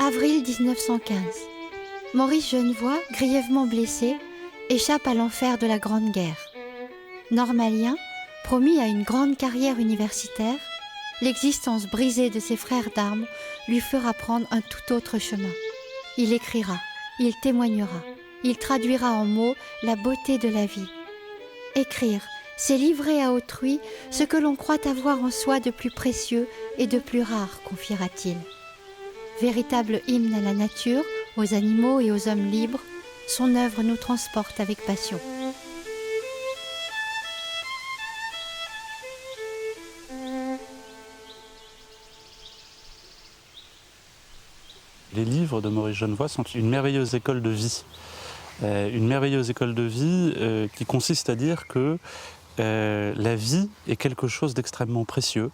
Avril 1915. Maurice Genevoix, grièvement blessé, échappe à l'enfer de la Grande Guerre. Normalien, promis à une grande carrière universitaire, l'existence brisée de ses frères d'armes lui fera prendre un tout autre chemin. Il écrira, il témoignera, il traduira en mots la beauté de la vie. Écrire, c'est livrer à autrui ce que l'on croit avoir en soi de plus précieux et de plus rare, confiera-t-il. Véritable hymne à la nature, aux animaux et aux hommes libres, son œuvre nous transporte avec passion. Les livres de Maurice Genevoix sont une merveilleuse école de vie. Une merveilleuse école de vie qui consiste à dire que la vie est quelque chose d'extrêmement précieux,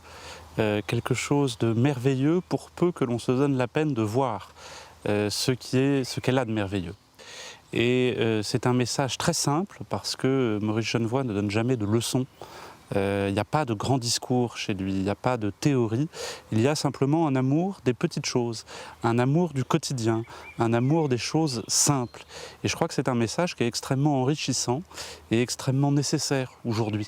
quelque chose de merveilleux pour peu que l'on se donne la peine de voir ce qu'elle a de merveilleux. Et c'est un message très simple parce que Maurice Genevoix ne donne jamais de leçons. Il n'y a pas de grand discours chez lui, il n'y a pas de théorie, il y a simplement un amour des petites choses, un amour du quotidien, un amour des choses simples. Et je crois que c'est un message qui est extrêmement enrichissant et extrêmement nécessaire aujourd'hui.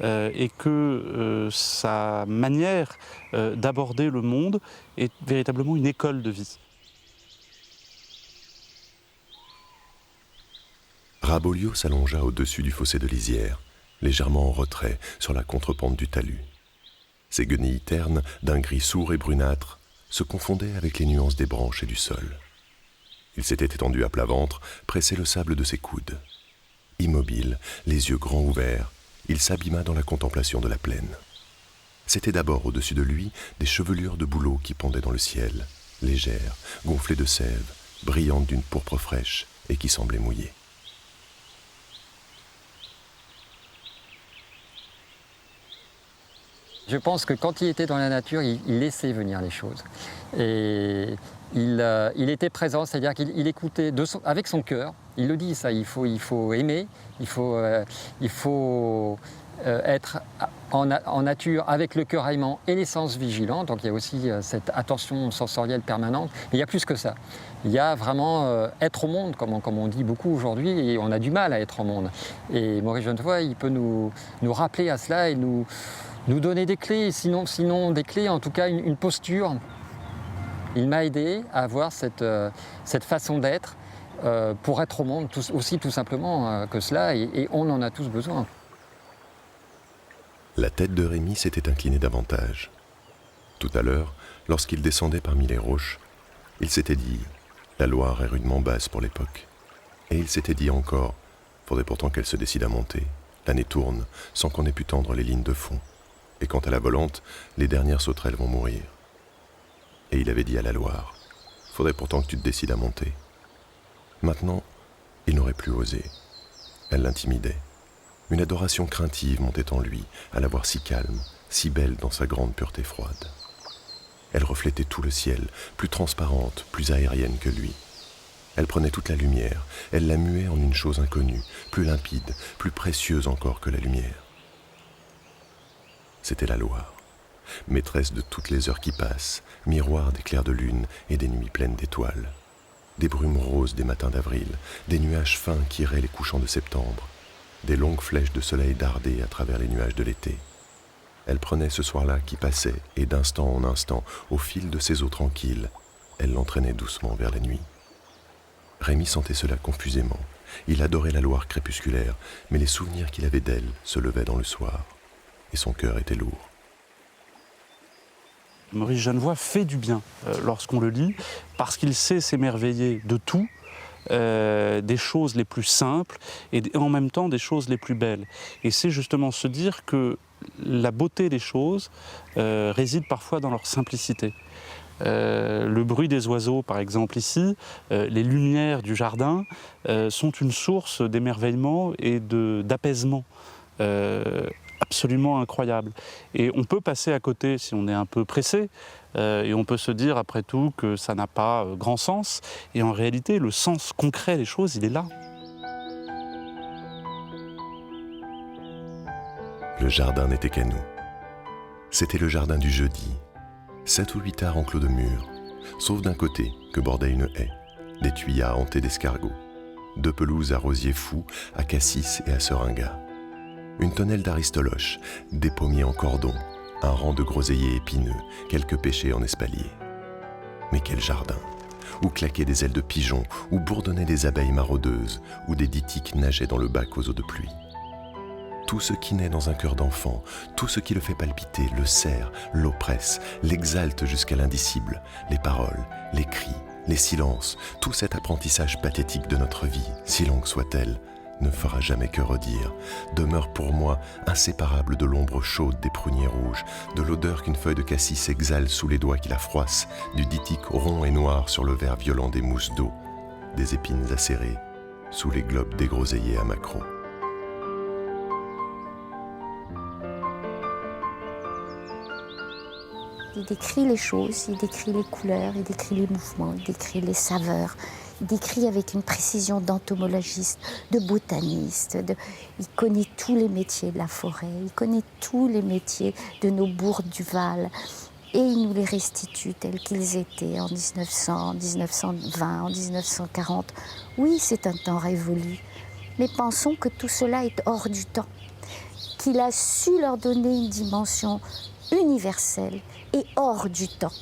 Et que sa manière d'aborder le monde est véritablement une école de vie. Rabolio s'allongea au-dessus du fossé de lisière, légèrement en retrait sur la contrepente du talus. Ses guenilles ternes, d'un gris sourd et brunâtre, se confondaient avec les nuances des branches et du sol. Il s'était étendu à plat ventre, pressait le sable de ses coudes. Immobile, les yeux grands ouverts, il s'abîma dans la contemplation de la plaine. C'était d'abord au-dessus de lui des chevelures de bouleaux qui pendaient dans le ciel, légères, gonflées de sève, brillantes d'une pourpre fraîche et qui semblaient mouillées. Je pense que quand il était dans la nature, il laissait venir les choses. Et il était présent, c'est-à-dire qu'il écoutait avec son cœur. Il le dit, ça, il faut aimer, il faut être en nature avec le cœur aimant et les sens vigilants. Donc il y a aussi cette attention sensorielle permanente. Mais il y a plus que ça. Il y a vraiment être au monde, comme on dit beaucoup aujourd'hui, et on a du mal à être au monde. Et Maurice Genevoix, il peut nous rappeler à cela et nous donner des clés, sinon des clés, en tout cas une posture. Il m'a aidé à avoir cette façon d'être pour être au monde, aussi tout simplement que cela, et on en a tous besoin. La tête de Rémi s'était inclinée davantage. Tout à l'heure, lorsqu'il descendait parmi les roches, il s'était dit « La Loire est rudement basse pour l'époque ». Et il s'était dit encore « Faudrait pourtant qu'elle se décide à monter. L'année tourne, sans qu'on ait pu tendre les lignes de fond. Et quant à la volante, les dernières sauterelles vont mourir. » Et il avait dit à la Loire « Faudrait pourtant que tu te décides à monter. » Maintenant, il n'aurait plus osé. Elle l'intimidait. Une adoration craintive montait en lui, à la voir si calme, si belle dans sa grande pureté froide. Elle reflétait tout le ciel, plus transparente, plus aérienne que lui. Elle prenait toute la lumière, elle la muait en une chose inconnue, plus limpide, plus précieuse encore que la lumière. C'était la Loire, maîtresse de toutes les heures qui passent, miroir des clairs de lune et des nuits pleines d'étoiles, des brumes roses des matins d'avril, des nuages fins qui raient les couchants de septembre, des longues flèches de soleil dardaient à travers les nuages de l'été. Elle prenait ce soir-là qui passait, et d'instant en instant, au fil de ses eaux tranquilles, elle l'entraînait doucement vers la nuit. Rémi sentait cela confusément. Il adorait la Loire crépusculaire, mais les souvenirs qu'il avait d'elle se levaient dans le soir, et son cœur était lourd. Maurice Genevoix fait du bien lorsqu'on le lit, parce qu'il sait s'émerveiller de tout, des choses les plus simples et en même temps des choses les plus belles. Et c'est justement se dire que la beauté des choses réside parfois dans leur simplicité. Le bruit des oiseaux, par exemple ici, les lumières du jardin sont une source d'émerveillement et d'apaisement absolument incroyable. Et on peut passer à côté si on est un peu pressé, et on peut se dire après tout que ça n'a pas grand sens. Et en réalité, le sens concret des choses, il est là. Le jardin n'était qu'à nous. C'était le jardin du jeudi. 7 ou 8 arts enclos de murs, sauf d'un côté que bordait une haie, des tuyas hantés d'escargots, 2 pelouses à rosiers fous, à cassis et à seringas, une tonnelle d'aristoloches, des pommiers en cordon, un rang de groseilliers épineux, quelques pêchers en espalier. Mais quel jardin! Où claquaient des ailes de pigeons, où bourdonnaient des abeilles maraudeuses, où des ditiques nageaient dans le bac aux eaux de pluie. Tout ce qui naît dans un cœur d'enfant, tout ce qui le fait palpiter, le serre, l'oppresse, l'exalte jusqu'à l'indicible, les paroles, les cris, les silences, tout cet apprentissage pathétique de notre vie, si longue soit-elle, ne fera jamais que redire, demeure pour moi inséparable de l'ombre chaude des pruniers rouges, de l'odeur qu'une feuille de cassis exhale sous les doigts qui la froissent, du ditique rond et noir sur le verre violent des mousses d'eau, des épines acérées sous les globes dégroseillés à macros. Il décrit les choses, il décrit les couleurs, il décrit les mouvements, il décrit les saveurs. Il décrit avec une précision d'entomologiste, de botaniste. Il connaît tous les métiers de la forêt, il connaît tous les métiers de nos bourgs du Val. Et il nous les restitue tels qu'ils étaient en 1900, en 1920, en 1940. Oui, c'est un temps révolu. Mais pensons que tout cela est hors du temps. Qu'il a su leur donner une dimension universelle et hors du temps.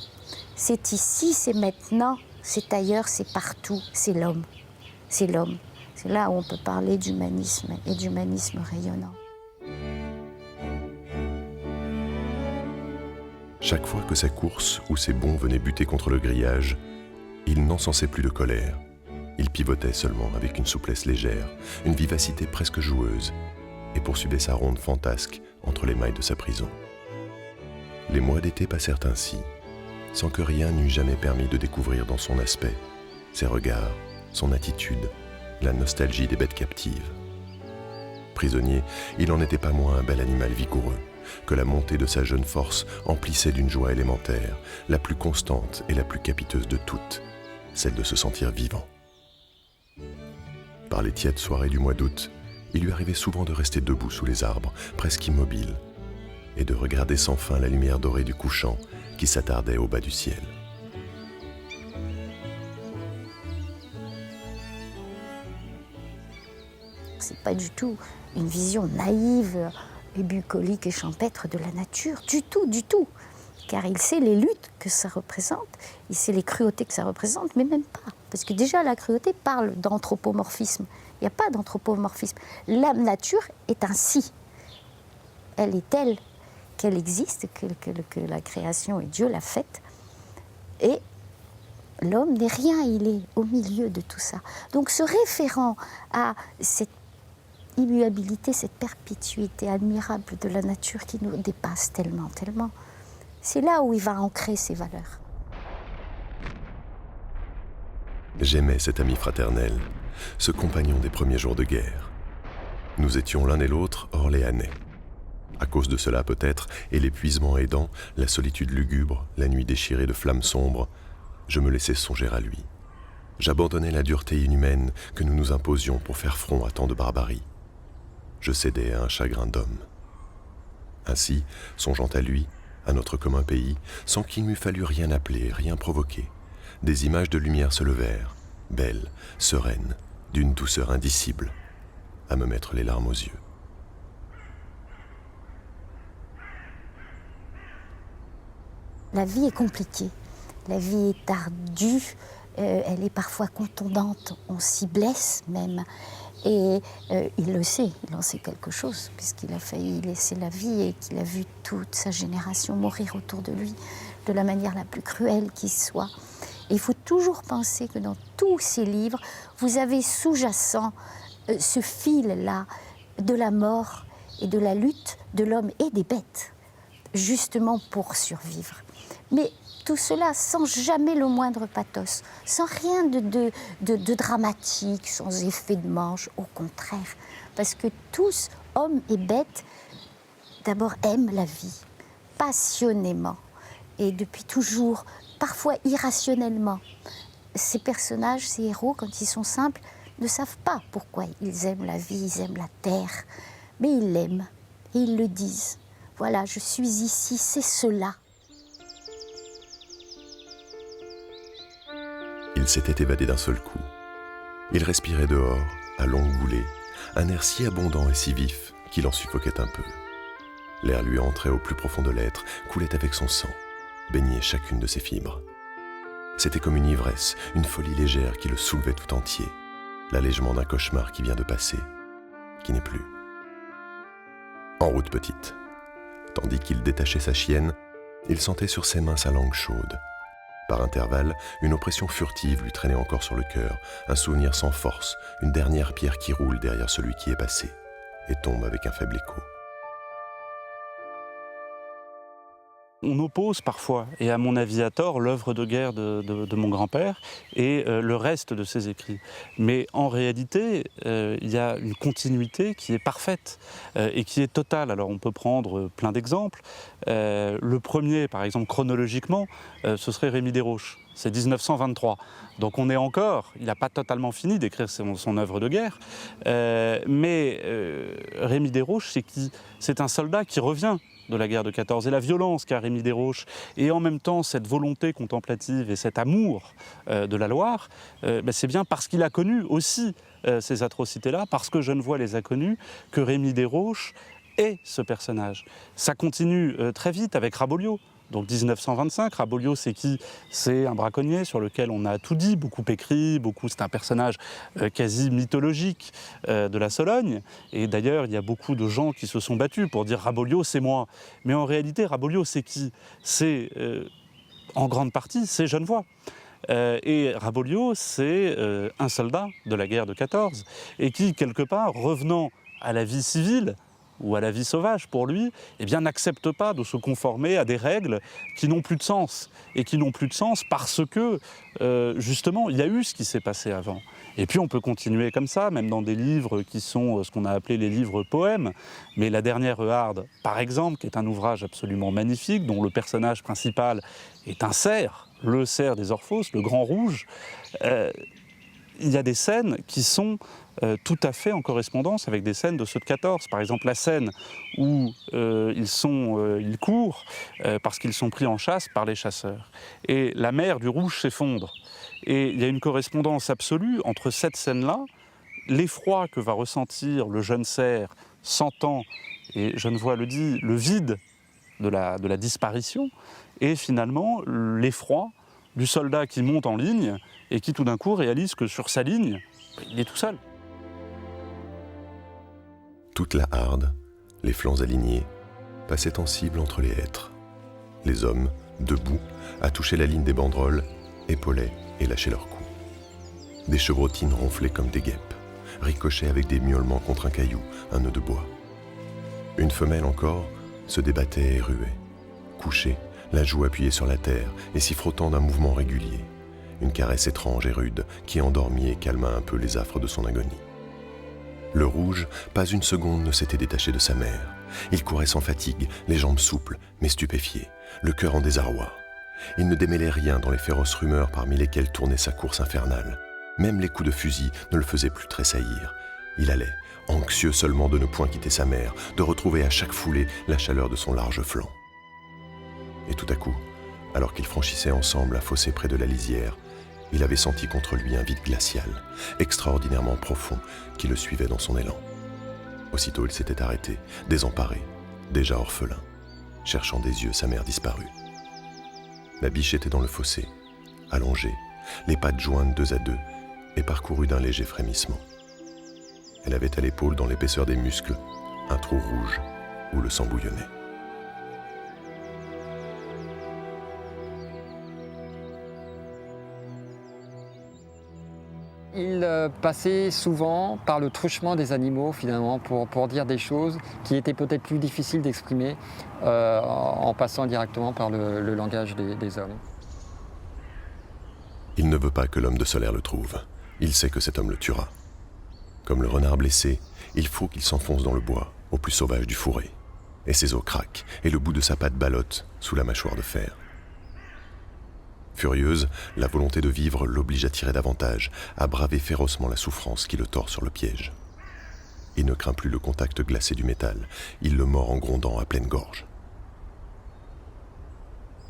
C'est ici, c'est maintenant, c'est ailleurs, c'est partout, c'est l'homme. C'est l'homme. C'est là où on peut parler d'humanisme et d'humanisme rayonnant. Chaque fois que sa course ou ses bonds venaient buter contre le grillage, il n'encensait plus de colère. Il pivotait seulement avec une souplesse légère, une vivacité presque joueuse, et poursuivait sa ronde fantasque entre les mailles de sa prison. Les mois d'été passèrent ainsi, sans que rien n'eût jamais permis de découvrir dans son aspect, ses regards, son attitude, la nostalgie des bêtes captives. Prisonnier, il n'en était pas moins un bel animal vigoureux, que la montée de sa jeune force emplissait d'une joie élémentaire, la plus constante et la plus capiteuse de toutes, celle de se sentir vivant. Par les tièdes soirées du mois d'août, il lui arrivait souvent de rester debout sous les arbres, presque immobile, et de regarder sans fin la lumière dorée du couchant qui s'attardait au bas du ciel. C'est pas du tout une vision naïve et bucolique et champêtre de la nature, du tout, du tout. Car il sait les luttes que ça représente, il sait les cruautés que ça représente, mais même pas. Parce que déjà la cruauté parle d'anthropomorphisme. Il n'y a pas d'anthropomorphisme. La nature est ainsi. Elle est telle qu'elle existe, que la création et Dieu l'a faite. Et l'homme n'est rien, il est au milieu de tout ça. Donc se référant à cette immuabilité, cette perpétuité admirable de la nature qui nous dépasse tellement, tellement, c'est là où il va ancrer ses valeurs. J'aimais cet ami fraternel, ce compagnon des premiers jours de guerre. Nous étions l'un et l'autre orléanais. À cause de cela peut-être, et l'épuisement aidant, la solitude lugubre, la nuit déchirée de flammes sombres, je me laissais songer à lui. J'abandonnais la dureté inhumaine que nous nous imposions pour faire front à tant de barbarie. Je cédais à un chagrin d'homme. Ainsi, songeant à lui, à notre commun pays, sans qu'il m'eût fallu rien appeler, rien provoquer, des images de lumière se levèrent, belles, sereines, d'une douceur indicible, à me mettre les larmes aux yeux. La vie est compliquée, la vie est ardue, elle est parfois contondante, on s'y blesse même. Et il le sait, il en sait quelque chose, puisqu'il a failli laisser la vie et qu'il a vu toute sa génération mourir autour de lui de la manière la plus cruelle qui soit. Et il faut toujours penser que dans tous ces livres, vous avez sous-jacent ce fil-là de la mort et de la lutte de l'homme et des bêtes, justement pour survivre. Mais tout cela sans jamais le moindre pathos, sans rien de dramatique, sans effet de manche, au contraire. Parce que tous, hommes et bêtes, d'abord aiment la vie, passionnément, et depuis toujours, parfois irrationnellement. Ces personnages, ces héros, quand ils sont simples, ne savent pas pourquoi ils aiment la vie, ils aiment la terre, mais ils l'aiment, et ils le disent. Voilà, je suis ici, c'est cela. Il s'était évadé d'un seul coup. Il respirait dehors, à longues goulées, un air si abondant et si vif qu'il en suffoquait un peu. L'air lui entrait au plus profond de l'être, coulait avec son sang, baignait chacune de ses fibres. C'était comme une ivresse, une folie légère qui le soulevait tout entier, l'allègement d'un cauchemar qui vient de passer, qui n'est plus. En route petite. Tandis qu'il détachait sa chienne, il sentait sur ses mains sa langue chaude. Par intervalles, une oppression furtive lui traînait encore sur le cœur, un souvenir sans force, une dernière pierre qui roule derrière celui qui est passé et tombe avec un faible écho. On oppose parfois, et à mon avis à tort, l'œuvre de guerre de mon grand-père et le reste de ses écrits. Mais en réalité, il y a une continuité qui est parfaite et qui est totale. Alors on peut prendre plein d'exemples. Le premier, par exemple, chronologiquement, ce serait Rémi Desroches. C'est 1923. Donc on est encore, il n'a pas totalement fini d'écrire son œuvre de guerre, mais Rémi Desroches, c'est qui? C'est un soldat qui revient de la guerre de 14 et la violence qu'a Rémi Desroches et en même temps cette volonté contemplative et cet amour de la Loire, c'est bien parce qu'il a connu aussi ces atrocités-là, parce que Genevoix les a connues, que Rémi Desroches est ce personnage. Ça continue très vite avec Raboliau. Donc 1925, Raboliau c'est qui? C'est un braconnier sur lequel on a tout dit, beaucoup écrit, c'est un personnage quasi mythologique de la Sologne. Et d'ailleurs, il y a beaucoup de gens qui se sont battus pour dire Raboliau c'est moi. Mais en réalité, Raboliau c'est qui? C'est, en grande partie, c'est Genevoix. Et Raboliau c'est un soldat de la guerre de 14 et qui, quelque part, revenant à la vie civile, ou à la vie sauvage pour lui, eh bien n'accepte pas de se conformer à des règles qui n'ont plus de sens. Et qui n'ont plus de sens parce que, justement, il y a eu ce qui s'est passé avant. Et puis on peut continuer comme ça, même dans des livres qui sont ce qu'on a appelé les livres poèmes. Mais La Dernière Euharde, par exemple, qui est un ouvrage absolument magnifique, dont le personnage principal est un cerf, le cerf des Orphos, le grand rouge, il y a des scènes qui sont tout à fait en correspondance avec des scènes de ceux de 14. Par exemple, la scène où ils courent parce qu'ils sont pris en chasse par les chasseurs. Et la mer du Rouge s'effondre. Et il y a une correspondance absolue entre cette scène-là, l'effroi que va ressentir le jeune cerf, sentant, et Genevoix le dit, le vide de la disparition, et finalement l'effroi du soldat qui monte en ligne et qui tout d'un coup réalise que sur sa ligne, il est tout seul. Toute la harde, les flancs alignés, passait en cible entre les hêtres. Les hommes, debout, à toucher la ligne des banderoles, épaulaient et lâchaient leurs coups. Des chevrotines ronflaient comme des guêpes, ricochaient avec des miaulements contre un caillou, un nœud de bois. Une femelle encore se débattait et ruait, couchée, la joue appuyée sur la terre et s'y frottant d'un mouvement régulier. Une caresse étrange et rude qui endormit et calma un peu les affres de son agonie. Le rouge, pas une seconde ne s'était détaché de sa mère. Il courait sans fatigue, les jambes souples, mais stupéfié, le cœur en désarroi. Il ne démêlait rien dans les féroces rumeurs parmi lesquelles tournait sa course infernale. Même les coups de fusil ne le faisaient plus tressaillir. Il allait, anxieux seulement de ne point quitter sa mère, de retrouver à chaque foulée la chaleur de son large flanc. Et tout à coup, alors qu'ils franchissaient ensemble la fossé près de la lisière, il avait senti contre lui un vide glacial, extraordinairement profond, qui le suivait dans son élan. Aussitôt, il s'était arrêté, désemparé, déjà orphelin, cherchant des yeux sa mère disparue. La biche était dans le fossé, allongée, les pattes jointes deux à deux, et parcourue d'un léger frémissement. Elle avait à l'épaule, dans l'épaisseur des muscles, un trou rouge où le sang bouillonnait. Il passait souvent par le truchement des animaux, finalement, pour dire des choses qui étaient peut-être plus difficiles d'exprimer en passant directement par le langage des hommes. Il ne veut pas que l'homme de Solaire le trouve. Il sait que cet homme le tuera. Comme le renard blessé, il faut qu'il s'enfonce dans le bois, au plus sauvage du fourré. Et ses os craquent, et le bout de sa patte ballotte sous la mâchoire de fer. Furieuse, la volonté de vivre l'oblige à tirer davantage, à braver férocement la souffrance qui le tord sur le piège. Il ne craint plus le contact glacé du métal, il le mord en grondant à pleine gorge.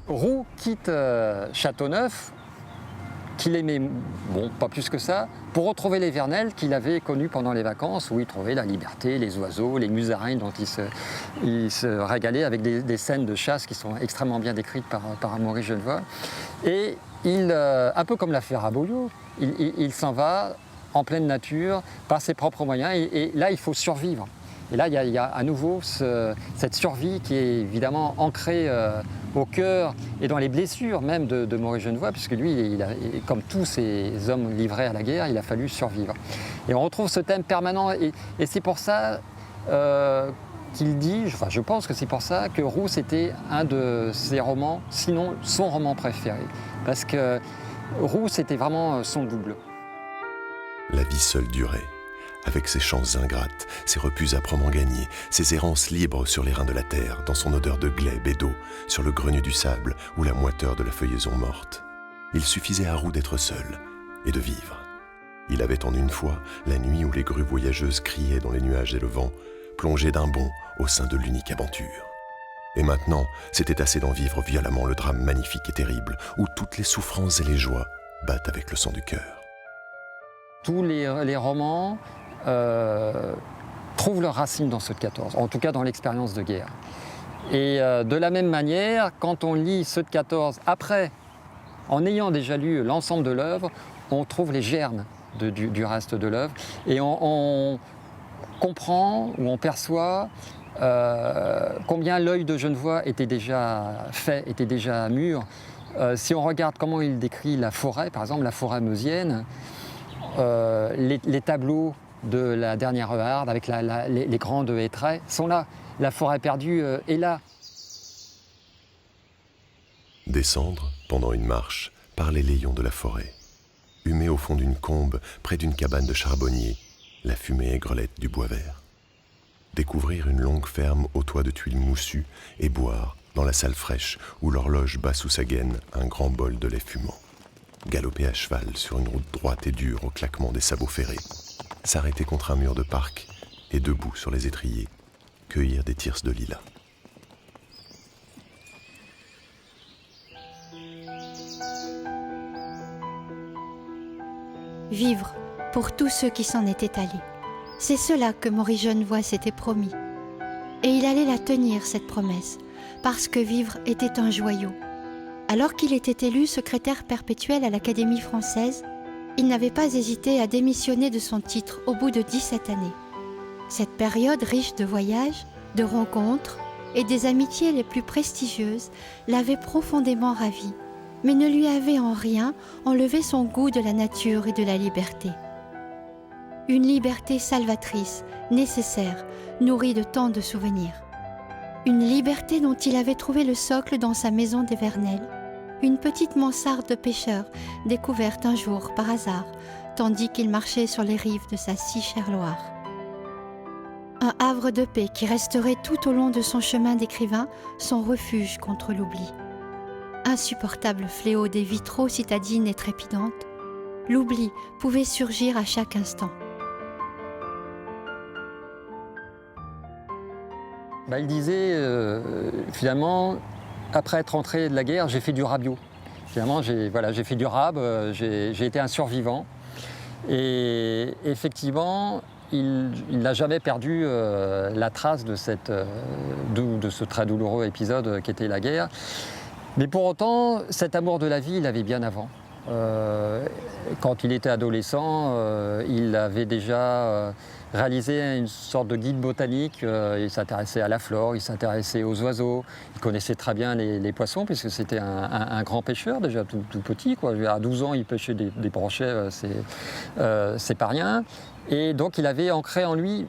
Roux quitte Châteauneuf, qu'il aimait, bon, pas plus que ça, pour retrouver les Vernelles qu'il avait connues pendant les vacances, où il trouvait la liberté, les oiseaux, les musaraignes dont il se régalait, avec des scènes de chasse qui sont extrêmement bien décrites par Maurice Genevoix. Et un peu comme l'affaire Aboyau, il s'en va en pleine nature, par ses propres moyens, et là, il faut survivre. Et là, il y a à nouveau cette survie qui est évidemment ancrée au cœur et dans les blessures même de Maurice Genevoix, puisque lui, comme tous ces hommes livrés à la guerre, il a fallu survivre. Et on retrouve ce thème permanent, et c'est pour ça qu'il dit, enfin je pense que c'est pour ça que Rousse était un de ses romans, sinon son roman préféré, parce que Rousse était vraiment son double. La vie seule durait, avec ses chances ingrates, ses repues âprement gagnées, ses errances libres sur les reins de la terre, dans son odeur de glèbe et d'eau, sur le grenu du sable ou la moiteur de la feuillaison morte. Il suffisait à Roux d'être seul et de vivre. Il avait en une fois, la nuit où les grues voyageuses criaient dans les nuages et le vent, plongé d'un bond au sein de l'unique aventure. Et maintenant, c'était assez d'en vivre violemment le drame magnifique et terrible, où toutes les souffrances et les joies battent avec le sang du cœur. Tous les romans trouvent leurs racines dans ceux de 14, en tout cas dans l'expérience de guerre. Et de la même manière, quand on lit ceux de 14 après, en ayant déjà lu l'ensemble de l'œuvre, on trouve les germes du reste de l'œuvre, et on comprend ou on perçoit combien l'œil de Genevoix était déjà fait, était déjà mûr. Si on regarde comment il décrit la forêt, par exemple la forêt meusienne, les tableaux de la dernière Eharde avec les grandes hêtraies sont là. La forêt perdue est là. Descendre, pendant une marche, par les layons de la forêt. Humer au fond d'une combe, près d'une cabane de charbonnier, la fumée aigrelette du bois vert. Découvrir une longue ferme au toit de tuiles moussues et boire, dans la salle fraîche où l'horloge bat sous sa gaine, un grand bol de lait fumant. Galoper à cheval sur une route droite et dure au claquement des sabots ferrés, s'arrêter contre un mur de parc et debout sur les étriers, cueillir des thyrses de lilas. Vivre pour tous ceux qui s'en étaient allés. C'est cela que Maurice Genevoix s'était promis. Et il allait la tenir, cette promesse, parce que vivre était un joyau. Alors qu'il était élu secrétaire perpétuel à l'Académie française, il n'avait pas hésité à démissionner de son titre au bout de 17 années. Cette période riche de voyages, de rencontres et des amitiés les plus prestigieuses l'avait profondément ravi, mais ne lui avait en rien enlevé son goût de la nature et de la liberté. Une liberté salvatrice, nécessaire, nourrie de tant de souvenirs. Une liberté dont il avait trouvé le socle dans sa maison des Vernelles, une petite mansarde de pêcheur découverte un jour par hasard, tandis qu'il marchait sur les rives de sa si chère Loire. Un havre de paix qui resterait tout au long de son chemin d'écrivain son refuge contre l'oubli. Insupportable fléau des vies trop citadines et trépidantes, l'oubli pouvait surgir à chaque instant. Il disait, finalement, après être rentré de la guerre, j'ai fait du rabiot. Finalement, j'ai fait du rab, j'ai été un survivant. Et effectivement, il n'a jamais perdu la trace de ce très douloureux épisode qu'était la guerre. Mais pour autant, cet amour de la vie, il l'avait bien avant. Quand il était adolescent, il avait déjà réalisé une sorte de guide botanique. Il s'intéressait à la flore, il s'intéressait aux oiseaux, il connaissait très bien les poissons puisque c'était un grand pêcheur déjà tout petit, quoi. À 12 ans, il pêchait des brochets, c'est pas rien. Et donc il avait ancré en lui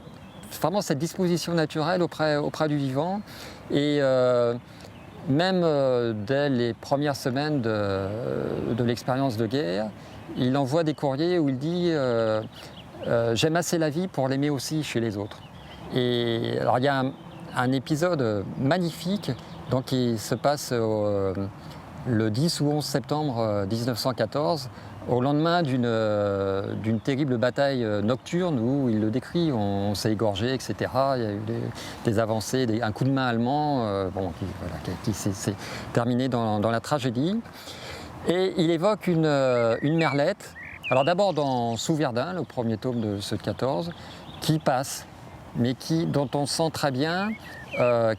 vraiment cette disposition naturelle auprès du vivant. Et même dès les premières semaines de l'expérience de guerre, il envoie des courriers où il dit j'aime assez la vie pour l'aimer aussi chez les autres. Et alors il y a un épisode magnifique donc, qui se passe le 10 ou 11 septembre 1914, au lendemain d'une terrible bataille nocturne où il le décrit, on s'est égorgé, etc. Il y a eu des avancées, un coup de main allemand qui s'est terminé dans la tragédie. Et il évoque une merlette. Alors d'abord dans Sous-Verdun, le premier tome de ceux de 14, qui passe, mais dont on sent très bien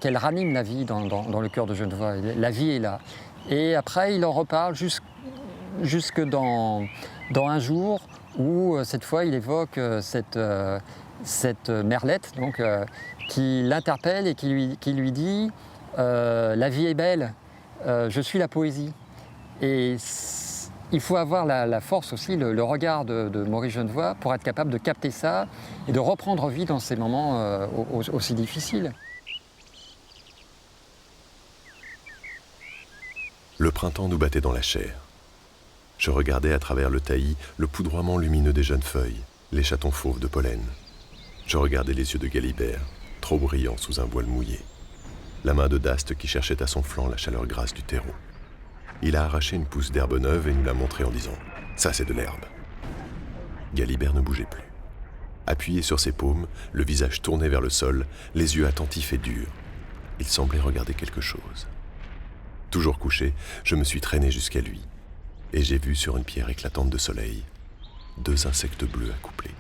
qu'elle ranime la vie dans le cœur de Genevois. La vie est là. Et après, il en reparle jusque dans un jour où, cette fois, il évoque cette merlette donc, qui l'interpelle et qui lui dit « La vie est belle, je suis la poésie ». Et il faut avoir la force aussi, le regard de Maurice Genevois pour être capable de capter ça et de reprendre vie dans ces moments aussi difficiles. Le printemps nous battait dans la chair. Je regardais à travers le taillis le poudroiement lumineux des jeunes feuilles, les chatons fauves de pollen. Je regardais les yeux de Galibert, trop brillants sous un voile mouillé. La main de Dast qui cherchait à son flanc la chaleur grasse du terreau. Il a arraché une pousse d'herbe neuve et nous l'a montrée en disant « Ça, c'est de l'herbe ». Galibert ne bougeait plus. Appuyé sur ses paumes, le visage tourné vers le sol, les yeux attentifs et durs. Il semblait regarder quelque chose. Toujours couché, je me suis traîné jusqu'à lui. Et j'ai vu sur une pierre éclatante de soleil 2 insectes bleus accouplés.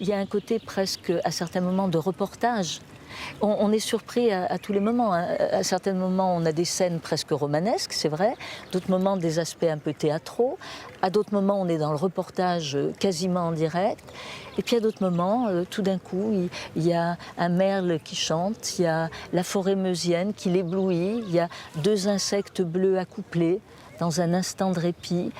Il y a un côté presque, à certains moments, de reportage. On est surpris à tous les moments. À certains moments, on a des scènes presque romanesques, c'est vrai. D'autres moments, des aspects un peu théâtraux. À d'autres moments, on est dans le reportage quasiment en direct. Et puis à d'autres moments, tout d'un coup, il y a un merle qui chante, il y a la forêt meusienne qui l'éblouit, il y a 2 insectes bleus accouplés dans un instant de répit.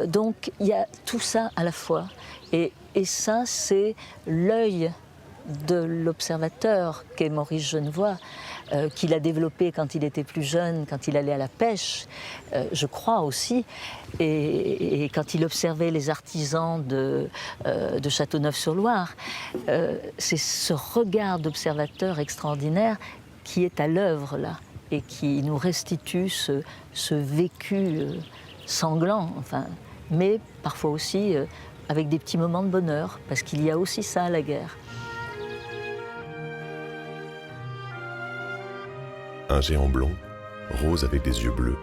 Donc il y a tout ça à la fois. Et ça, c'est l'œil de l'observateur qu'est Maurice Genevois, qu'il a développé quand il était plus jeune, quand il allait à la pêche, je crois aussi, et quand il observait les artisans de Châteauneuf-sur-Loire. C'est ce regard d'observateur extraordinaire qui est à l'œuvre là, et qui nous restitue ce vécu sanglant, enfin, mais parfois aussi avec des petits moments de bonheur, parce qu'il y a aussi ça à la guerre. Un géant blond, rose avec des yeux bleus,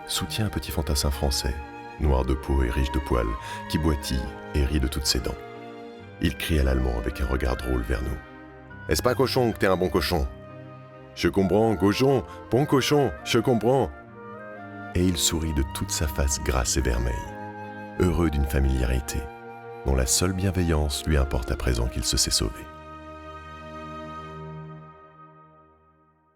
soutient un petit fantassin français, noir de peau et riche de poils, qui boitille et rit de toutes ses dents. Il crie à l'allemand avec un regard drôle vers nous. « Est-ce pas cochon que t'es un bon cochon ?»« Je comprends, cochon, bon cochon, je comprends. » Et il sourit de toute sa face grasse et vermeille, heureux d'une familiarité, dont la seule bienveillance lui importe à présent qu'il se sait sauvé.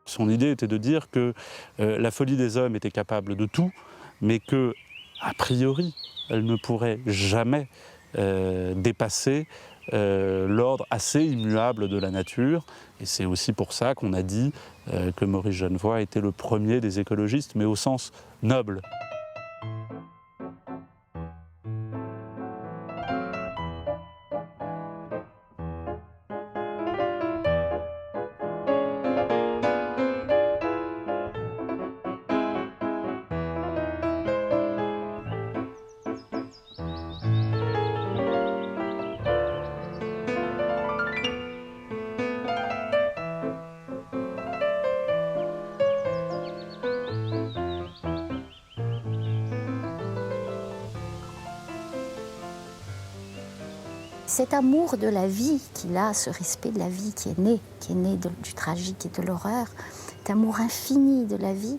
Son idée était de dire que la folie des hommes était capable de tout, mais que, a priori, elle ne pourrait jamais dépasser l'ordre assez immuable de la nature. Et c'est aussi pour ça qu'on a dit que Maurice Genevois était le premier des écologistes, mais au sens noble. Cet amour de la vie qu'il a, ce respect de la vie qui est né du tragique et de l'horreur, cet amour infini de la vie,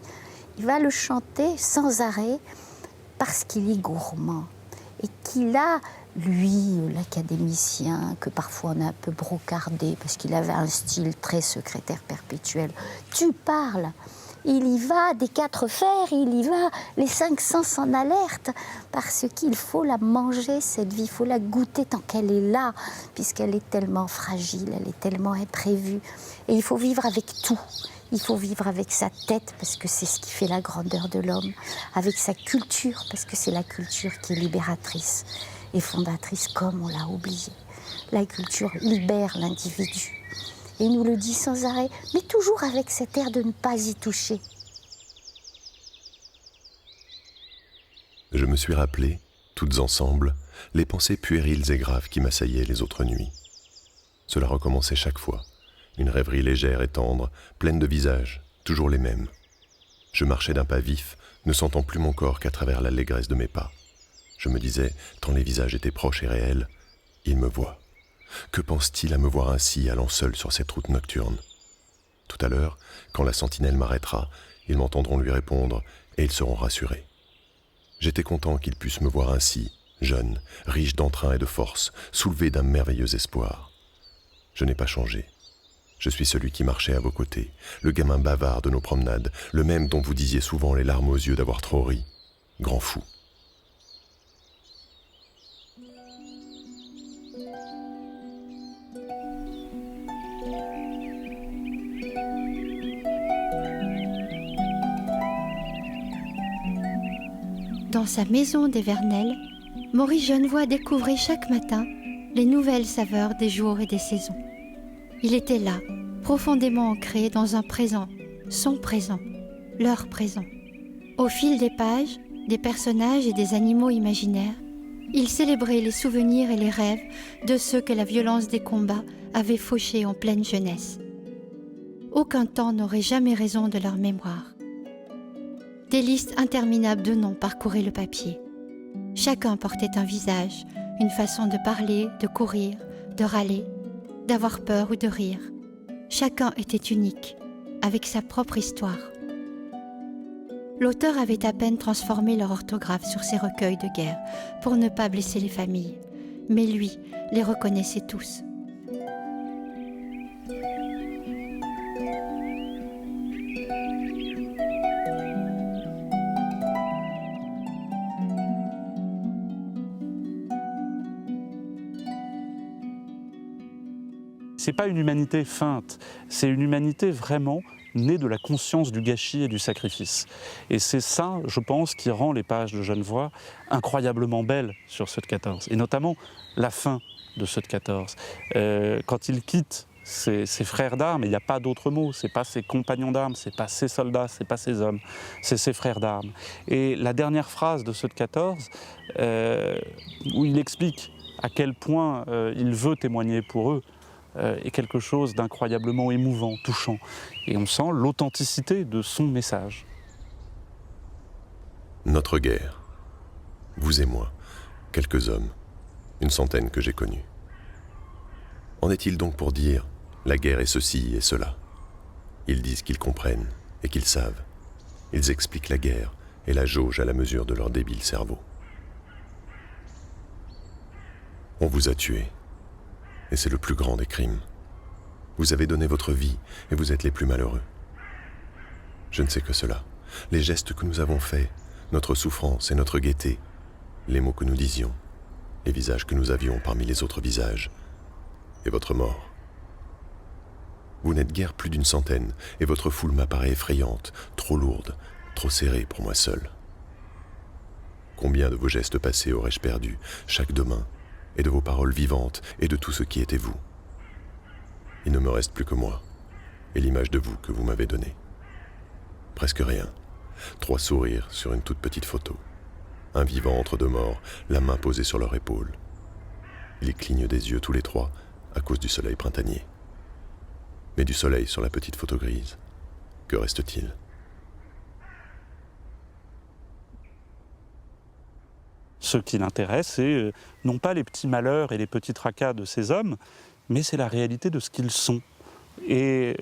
il va le chanter sans arrêt parce qu'il est gourmand et qu'il a, lui, l'académicien, que parfois on a un peu brocardé parce qu'il avait un style très secrétaire perpétuel, tu parles. Il y va des 4 fers, il y va les 5 sens en alerte, parce qu'il faut la manger, cette vie, il faut la goûter tant qu'elle est là, puisqu'elle est tellement fragile, elle est tellement imprévue. Et il faut vivre avec tout. Il faut vivre avec sa tête, parce que c'est ce qui fait la grandeur de l'homme, avec sa culture, parce que c'est la culture qui est libératrice et fondatrice, comme on l'a oublié. La culture libère l'individu. Et il nous le dit sans arrêt, mais toujours avec cet air de ne pas y toucher. Je me suis rappelé, toutes ensemble, les pensées puériles et graves qui m'assaillaient les autres nuits. Cela recommençait chaque fois, une rêverie légère et tendre, pleine de visages, toujours les mêmes. Je marchais d'un pas vif, ne sentant plus mon corps qu'à travers l'allégresse de mes pas. Je me disais, tant les visages étaient proches et réels, il me voit. Que pense-t-il à me voir ainsi, allant seul sur cette route nocturne ? Tout à l'heure, quand la sentinelle m'arrêtera, ils m'entendront lui répondre et ils seront rassurés. J'étais content qu'ils puissent me voir ainsi, jeune, riche d'entrain et de force, soulevé d'un merveilleux espoir. Je n'ai pas changé. Je suis celui qui marchait à vos côtés, le gamin bavard de nos promenades, le même dont vous disiez souvent les larmes aux yeux d'avoir trop ri. Grand fou. Dans sa maison des Vernelles, Maurice Genevoix découvrait chaque matin les nouvelles saveurs des jours et des saisons. Il était là, profondément ancré dans un présent, son présent, leur présent. Au fil des pages, des personnages et des animaux imaginaires, il célébrait les souvenirs et les rêves de ceux que la violence des combats avait fauchés en pleine jeunesse. Aucun temps n'aurait jamais raison de leur mémoire. Des listes interminables de noms parcouraient le papier. Chacun portait un visage, une façon de parler, de courir, de râler, d'avoir peur ou de rire. Chacun était unique, avec sa propre histoire. L'auteur avait à peine transformé leur orthographe sur ces recueils de guerre pour ne pas blesser les familles, mais lui les reconnaissait tous. C'est pas une humanité feinte, c'est une humanité vraiment née de la conscience du gâchis et du sacrifice. Et c'est ça, je pense, qui rend les pages de Genevoix incroyablement belles sur Ceux de 14, et notamment la fin de Ceux de 14. Quand il quitte ses frères d'armes, il n'y a pas d'autre mot, c'est pas ses compagnons d'armes, c'est pas ses soldats, c'est pas ses hommes, c'est ses frères d'armes. Et la dernière phrase de Ceux de 14, où il explique à quel point il veut témoigner pour eux, est quelque chose d'incroyablement émouvant, touchant. Et on sent l'authenticité de son message. Notre guerre. Vous et moi, quelques hommes, une centaine que j'ai connus. En est-il donc pour dire « la guerre est ceci et cela » ? Ils disent qu'ils comprennent et qu'ils savent. Ils expliquent la guerre et la jaugent à la mesure de leur débile cerveau. On vous a tués. Et c'est le plus grand des crimes. Vous avez donné votre vie et vous êtes les plus malheureux. Je ne sais que cela. Les gestes que nous avons faits, notre souffrance et notre gaieté, les mots que nous disions, les visages que nous avions parmi les autres visages, et votre mort. Vous n'êtes guère plus d'une centaine et votre foule m'apparaît effrayante, trop lourde, trop serrée pour moi seul. Combien de vos gestes passés aurais-je perdu, chaque demain, et de vos paroles vivantes, et de tout ce qui était vous. Il ne me reste plus que moi, et l'image de vous que vous m'avez donnée. Presque rien. 3 sourires sur une toute petite photo. Un vivant entre 2 morts, la main posée sur leur épaule. Ils clignent des yeux tous les 3 à cause du soleil printanier. Mais du soleil sur la petite photo grise, que reste-t-il ? Ce qui l'intéresse, c'est non pas les petits malheurs et les petits tracas de ces hommes, mais c'est la réalité de ce qu'ils sont. Et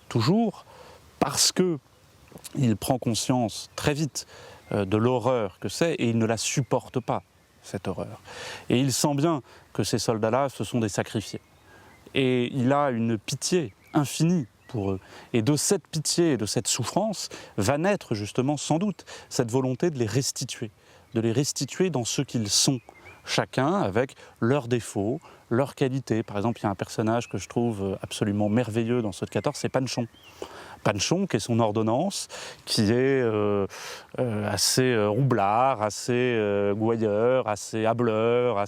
toujours, parce qu'il prend conscience très vite de l'horreur que c'est, et il ne la supporte pas, cette horreur. Et il sent bien que ces soldats-là, ce sont des sacrifiés. Et il a une pitié infinie pour eux. Et de cette pitié et de cette souffrance va naître justement, sans doute, cette volonté de les restituer dans ce qu'ils sont, chacun avec leurs défauts, leurs qualités. Par exemple, il y a un personnage que je trouve absolument merveilleux dans Ceux de 14, c'est Panchon. Panchon, qui est son ordonnance, qui est assez roublard, assez gouailleur, assez hâbleur,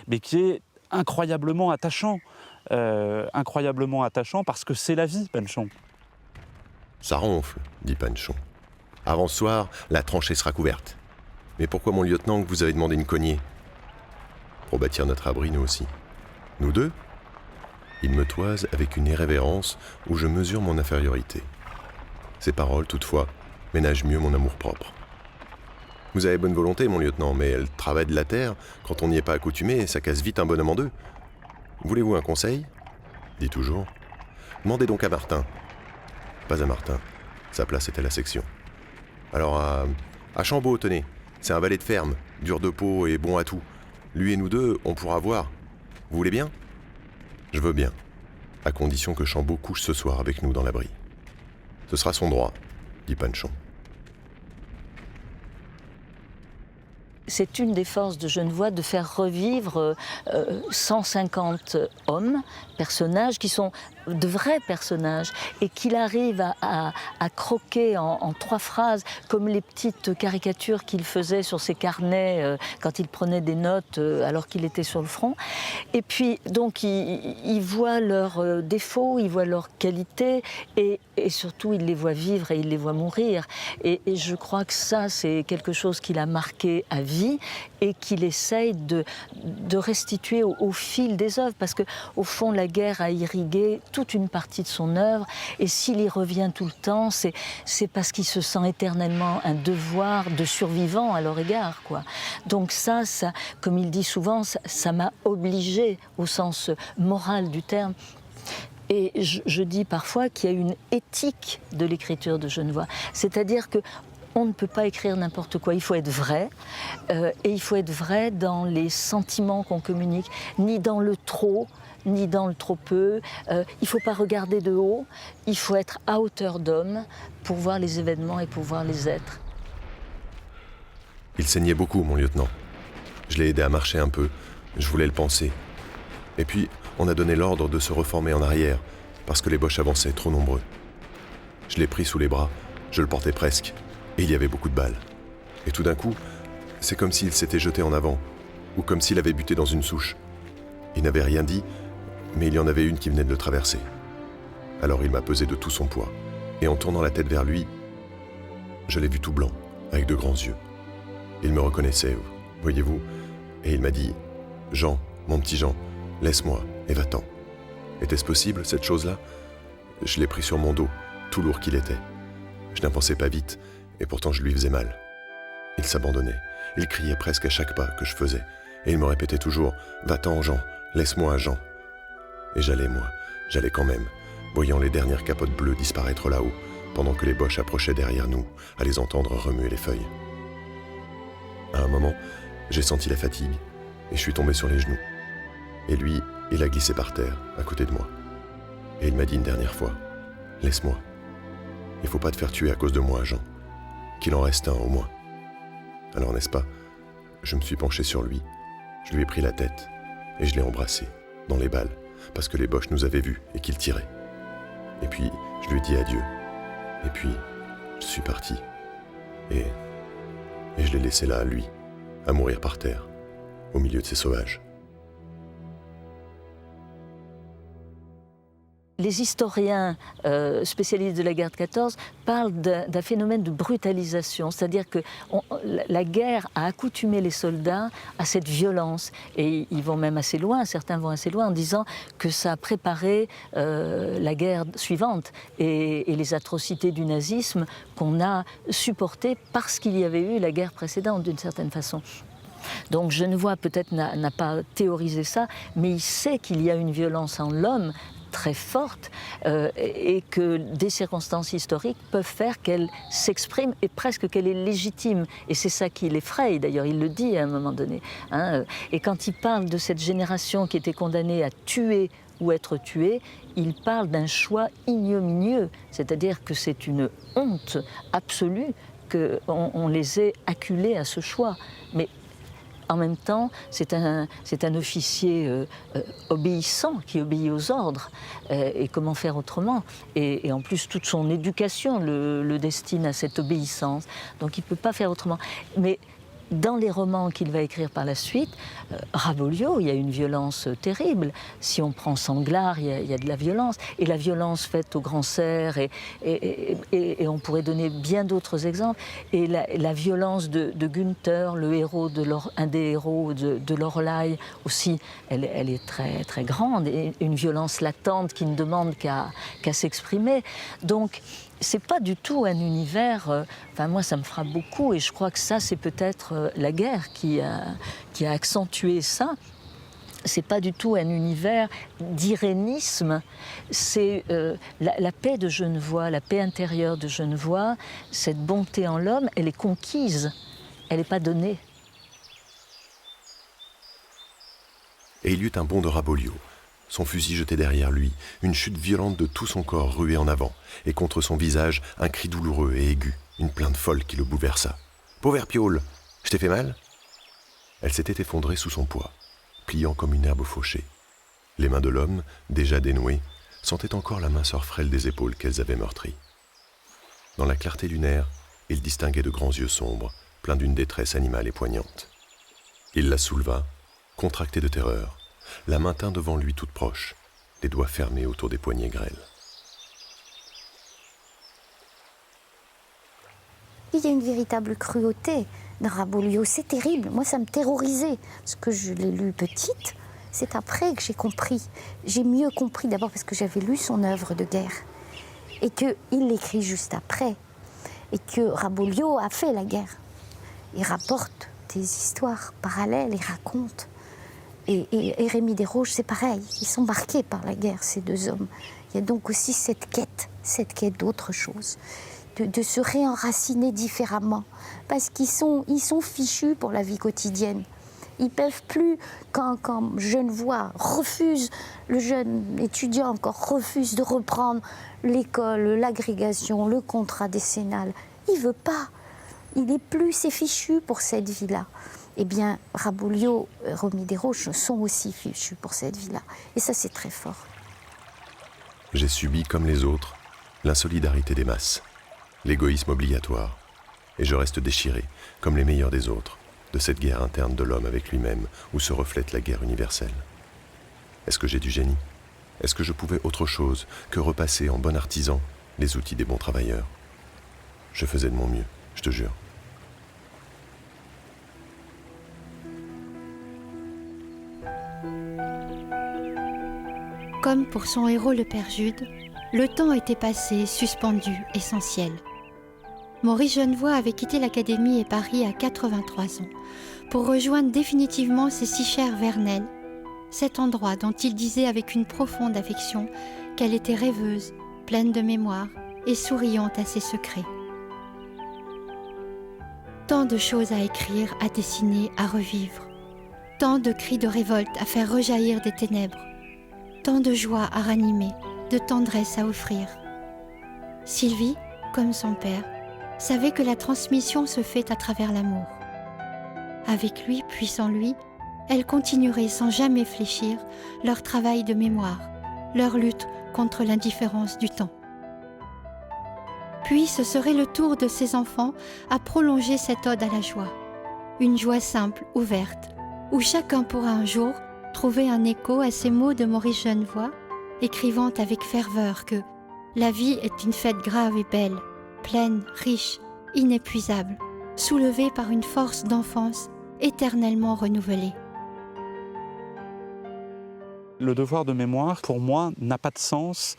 mais qui est incroyablement attachant parce que c'est la vie, Panchon. Ça ronfle, dit Panchon. Avant ce soir, la tranchée sera couverte. Mais pourquoi, mon lieutenant, que vous avez demandé une cognée ? Pour bâtir notre abri, nous aussi. Nous deux ? Il me toise avec une irrévérence où je mesure mon infériorité. Ses paroles, toutefois, ménagent mieux mon amour-propre. Vous avez bonne volonté, mon lieutenant, mais le travail de la terre, quand on n'y est pas accoutumé, ça casse vite un bonhomme en deux. Voulez-vous un conseil ? Dit toujours. Demandez donc à Martin. Pas à Martin. Sa place était à la section. Alors à Chambaud, tenez. C'est un valet de ferme, dur de peau et bon à tout. Lui et nous deux, on pourra voir. Vous voulez bien ? Je veux bien, à condition que Chambaud couche ce soir avec nous dans l'abri. Ce sera son droit, dit Panchon. C'est une des forces de Genevois de faire revivre 150 hommes, personnages qui sont de vrais personnages et qu'il arrive à croquer en 3 phrases, comme les petites caricatures qu'il faisait sur ses carnets quand il prenait des notes alors qu'il était sur le front. Et puis donc il voit leurs défauts, il voit leurs qualités et surtout il les voit vivre et il les voit mourir. Et je crois que ça c'est quelque chose qu'il a marqué à vie et qu'il essaye de restituer au fil des œuvres, parce qu'au fond la guerre a irrigué toute une partie de son œuvre, et s'il y revient tout le temps, c'est parce qu'il se sent éternellement un devoir de survivant à leur égard, quoi. Donc ça, comme il dit souvent, ça m'a obligé au sens moral du terme. Et je dis parfois qu'il y a une éthique de l'écriture de Genevois, c'est-à-dire que on ne peut pas écrire n'importe quoi, il faut être vrai, et il faut être vrai dans les sentiments qu'on communique, ni dans le trop, ni dans le trop peu. Il ne faut pas regarder de haut, il faut être à hauteur d'homme pour voir les événements et pour voir les êtres. Il saignait beaucoup, mon lieutenant. Je l'ai aidé à marcher un peu, je voulais le panser. Et puis, on a donné l'ordre de se reformer en arrière, parce que les Boches avançaient trop nombreux. Je l'ai pris sous les bras, je le portais presque. Et il y avait beaucoup de balles. Et tout d'un coup, c'est comme s'il s'était jeté en avant, ou comme s'il avait buté dans une souche. Il n'avait rien dit, mais il y en avait une qui venait de le traverser. Alors il m'a pesé de tout son poids, et en tournant la tête vers lui, je l'ai vu tout blanc, avec de grands yeux. Il me reconnaissait, voyez-vous, et il m'a dit « Jean, mon petit Jean, laisse-moi, et va-t'en. » Était-ce possible, cette chose-là ? Je l'ai pris sur mon dos, tout lourd qu'il était. Je n'avançais pas vite, et pourtant je lui faisais mal. Il s'abandonnait, il criait presque à chaque pas que je faisais, et il me répétait toujours « Va-t'en, Jean, laisse-moi, Jean. » Et j'allais quand même, voyant les dernières capotes bleues disparaître là-haut, pendant que les Boches approchaient derrière nous, à les entendre remuer les feuilles. À un moment, j'ai senti la fatigue, et je suis tombé sur les genoux. Et lui, il a glissé par terre, à côté de moi. Et il m'a dit une dernière fois « Laisse-moi. Il ne faut pas te faire tuer à cause de moi, Jean. Qu'il en reste un, au moins. » Alors, n'est-ce pas, je me suis penché sur lui, je lui ai pris la tête, et je l'ai embrassé, dans les balles, parce que les Boches nous avaient vus et qu'ils tiraient. Et puis, je lui ai dit adieu. Et puis, je suis parti. Et je l'ai laissé là, lui, à mourir par terre, au milieu de ces sauvages. Les historiens spécialistes de la guerre de 14 parlent d'un phénomène de brutalisation, c'est-à-dire que la guerre a accoutumé les soldats à cette violence. Et ils vont même assez loin, certains vont assez loin en disant que ça a préparé la guerre suivante et les atrocités du nazisme qu'on a supportées parce qu'il y avait eu la guerre précédente d'une certaine façon. Donc Genevois peut-être n'a pas théorisé ça, mais il sait qu'il y a une violence en l'homme très forte et que des circonstances historiques peuvent faire qu'elle s'exprime et presque qu'elle est légitime. Et c'est ça qui l'effraie, d'ailleurs, il le dit à un moment donné. Et quand il parle de cette génération qui était condamnée à tuer ou être tuée, il parle d'un choix ignominieux, c'est-à-dire que c'est une honte absolue qu'on les ait acculés à ce choix. Mais en même temps, c'est un officier obéissant, qui obéit aux ordres. Et comment faire autrement ? Et en plus, toute son éducation le destine à cette obéissance. Donc il ne peut pas faire autrement. Mais dans les romans qu'il va écrire par la suite, Rabelais, il y a une violence terrible. Si on prend Sanglard, il y a de la violence. Et la violence faite au grand cerf, et on pourrait donner bien d'autres exemples. Et la violence de Günther, un des héros de Loreley aussi, elle est très, très grande. Et une violence latente qui ne demande qu'à s'exprimer. Donc, c'est pas du tout un univers. Enfin, moi, ça me frappe beaucoup, et je crois que ça, c'est peut-être la guerre qui a accentué ça. C'est pas du tout un univers d'irénisme. C'est la paix de Genevois, la paix intérieure de Genevois. Cette bonté en l'homme, elle est conquise, elle n'est pas donnée. Et il y eut un bond de Rabelais. Son fusil jeté derrière lui, une chute violente de tout son corps rué en avant, et contre son visage, un cri douloureux et aigu, une plainte folle qui le bouleversa. « Pauvre Piaule, je t'ai fait mal ?» Elle s'était effondrée sous son poids, pliant comme une herbe fauchée. Les mains de l'homme, déjà dénouées, sentaient encore la minceur frêle des épaules qu'elles avaient meurtries. Dans la clarté lunaire, il distinguait de grands yeux sombres, pleins d'une détresse animale et poignante. Il la souleva, contractée de terreur. La main tint devant lui toute proche, les doigts fermés autour des poignets grêles. Il y a une véritable cruauté dans Rabelais. C'est terrible. Moi, ça me terrorisait. Parce que je l'ai lu petite. C'est après que j'ai compris. J'ai mieux compris d'abord parce que j'avais lu son œuvre de guerre. Et qu'il l'écrit juste après. Et que Rabelais a fait la guerre. Il rapporte des histoires parallèles, il raconte. Et Rémi Desroches, c'est pareil. Ils sont marqués par la guerre, ces deux hommes. Il y a donc aussi cette quête d'autre chose, de se réenraciner différemment. Parce qu'ils sont fichus pour la vie quotidienne. Ils ne peuvent plus, quand Genevois refuse, le jeune étudiant encore refuse de reprendre l'école, l'agrégation, le contrat décennal. Il ne veut pas. Il n'est plus, c'est fichu pour cette vie-là. Eh bien, Rabelais, Rémi Desroches sont aussi fichus pour cette vie-là. Et ça, c'est très fort. J'ai subi, comme les autres, l'insolidarité des masses, l'égoïsme obligatoire, et je reste déchiré, comme les meilleurs des autres, de cette guerre interne de l'homme avec lui-même, où se reflète la guerre universelle. Est-ce que j'ai du génie? Est-ce que je pouvais autre chose que repasser en bon artisan les outils des bons travailleurs? Je faisais de mon mieux, je te jure. Comme pour son héros le père Jude, le temps était passé, suspendu, essentiel. Maurice Genevoix avait quitté l'Académie et Paris à 83 ans pour rejoindre définitivement ses si chères Vernelles, cet endroit dont il disait avec une profonde affection qu'elle était rêveuse, pleine de mémoire et souriante à ses secrets. Tant de choses à écrire, à dessiner, à revivre, tant de cris de révolte à faire rejaillir des ténèbres, tant de joie à ranimer, de tendresse à offrir. Sylvie, comme son père, savait que la transmission se fait à travers l'amour. Avec lui, puis sans lui, elle continuerait sans jamais fléchir leur travail de mémoire, leur lutte contre l'indifférence du temps. Puis ce serait le tour de ses enfants à prolonger cette ode à la joie, une joie simple, ouverte, où chacun pourra un jour trouver un écho à ces mots de Maurice Genevoix, écrivant avec ferveur que la vie est une fête grave et belle, pleine, riche, inépuisable, soulevée par une force d'enfance éternellement renouvelée. Le devoir de mémoire, pour moi, n'a pas de sens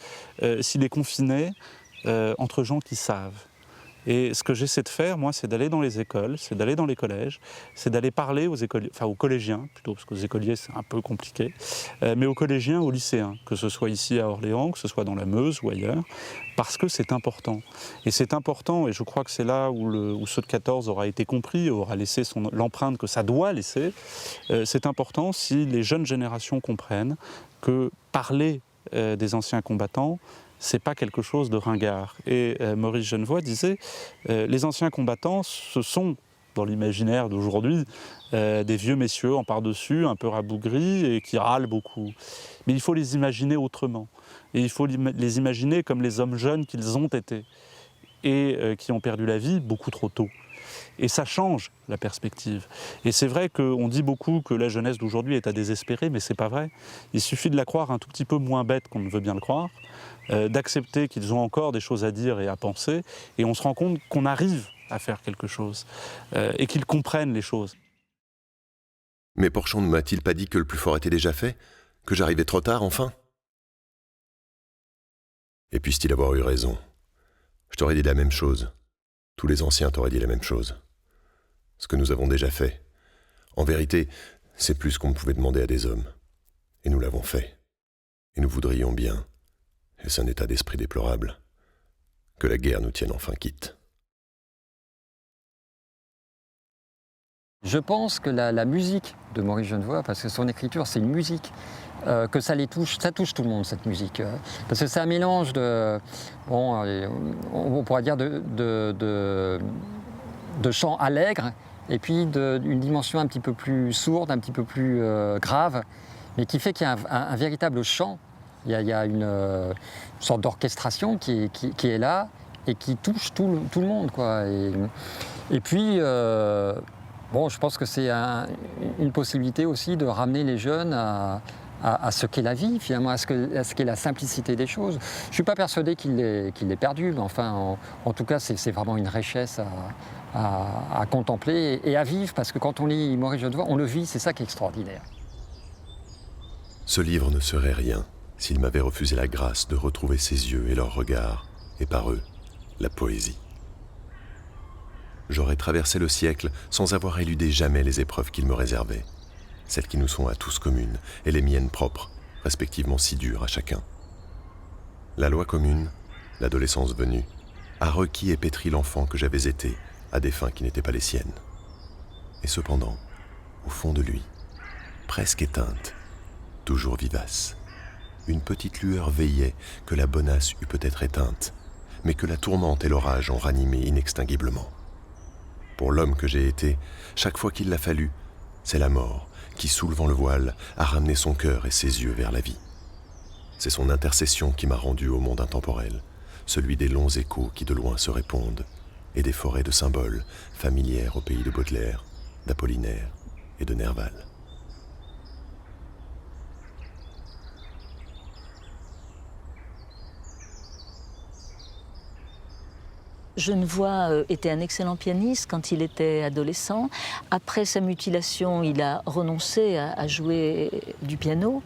s'il est confiné entre gens qui savent. Et ce que j'essaie de faire, moi, c'est d'aller dans les écoles, c'est d'aller dans les collèges, c'est d'aller parler aux écoliers, enfin aux collégiens plutôt, parce qu'aux écoliers c'est un peu compliqué, mais aux collégiens, aux lycéens, que ce soit ici à Orléans, que ce soit dans la Meuse ou ailleurs, parce que c'est important. Et c'est important, et je crois que c'est là où ce de 14 aura été compris, aura laissé l'empreinte que ça doit laisser. C'est important si les jeunes générations comprennent que parler des anciens combattants, c'est pas quelque chose de ringard. Et Maurice Genevoix disait les anciens combattants, ce sont, dans l'imaginaire d'aujourd'hui, des vieux messieurs en par-dessus, un peu rabougris et qui râlent beaucoup. Mais il faut les imaginer autrement. Et il faut les imaginer comme les hommes jeunes qu'ils ont été et qui ont perdu la vie beaucoup trop tôt. Et ça change la perspective. Et c'est vrai qu'on dit beaucoup que la jeunesse d'aujourd'hui est à désespérer, mais c'est pas vrai. Il suffit de la croire un tout petit peu moins bête qu'on ne veut bien le croire, d'accepter qu'ils ont encore des choses à dire et à penser, et on se rend compte qu'on arrive à faire quelque chose, et qu'ils comprennent les choses. Mais Porchon ne m'a-t-il pas dit que le plus fort était déjà fait? Que j'arrivais trop tard, enfin? Et puisse-t-il avoir eu raison? Je t'aurais dit la même chose. Tous les anciens t'auraient dit la même chose. Ce que nous avons déjà fait. En vérité, c'est plus qu'on pouvait demander à des hommes. Et nous l'avons fait. Et nous voudrions bien, et c'est un état d'esprit déplorable, que la guerre nous tienne enfin quitte. Je pense que la musique de Maurice Genevoix, parce que son écriture c'est une musique, que ça les touche, ça touche tout le monde cette musique. Parce que c'est un mélange de, bon, on pourrait dire de chants allègres et puis d'une dimension un petit peu plus sourde, un petit peu plus grave, mais qui fait qu'il y a un véritable chant. Il y a une sorte d'orchestration qui est là et qui touche tout le monde, quoi. Et puis, bon, je pense que c'est une possibilité aussi de ramener les jeunes à ce qu'est la vie, finalement, à ce qu'est la simplicité des choses. Je ne suis pas persuadé qu'il l'ait perdu, mais enfin, en tout cas, c'est vraiment une richesse à contempler et à vivre, parce que quand on lit Maurice Genevoix, on le vit, c'est ça qui est extraordinaire. Ce livre ne serait rien s'il m'avait refusé la grâce de retrouver ses yeux et leur regard, et par eux, la poésie. J'aurais traversé le siècle sans avoir éludé jamais les épreuves qu'il me réservait, celles qui nous sont à tous communes et les miennes propres, respectivement si dures à chacun. La loi commune, l'adolescence venue, a requis et pétri l'enfant que j'avais été à des fins qui n'étaient pas les siennes. Et cependant, au fond de lui, presque éteinte, toujours vivace, une petite lueur veillait que la bonasse eût peut-être éteinte, mais que la tourmente et l'orage ont ranimée inextinguiblement. Pour l'homme que j'ai été, chaque fois qu'il l'a fallu, c'est la mort qui, soulevant le voile, a ramené son cœur et ses yeux vers la vie. C'est son intercession qui m'a rendu au monde intemporel, celui des longs échos qui de loin se répondent, et des forêts de symboles familières au pays de Baudelaire, d'Apollinaire et de Nerval. Genevoix était un excellent pianiste quand il était adolescent. Après sa mutilation, il a renoncé à jouer du piano.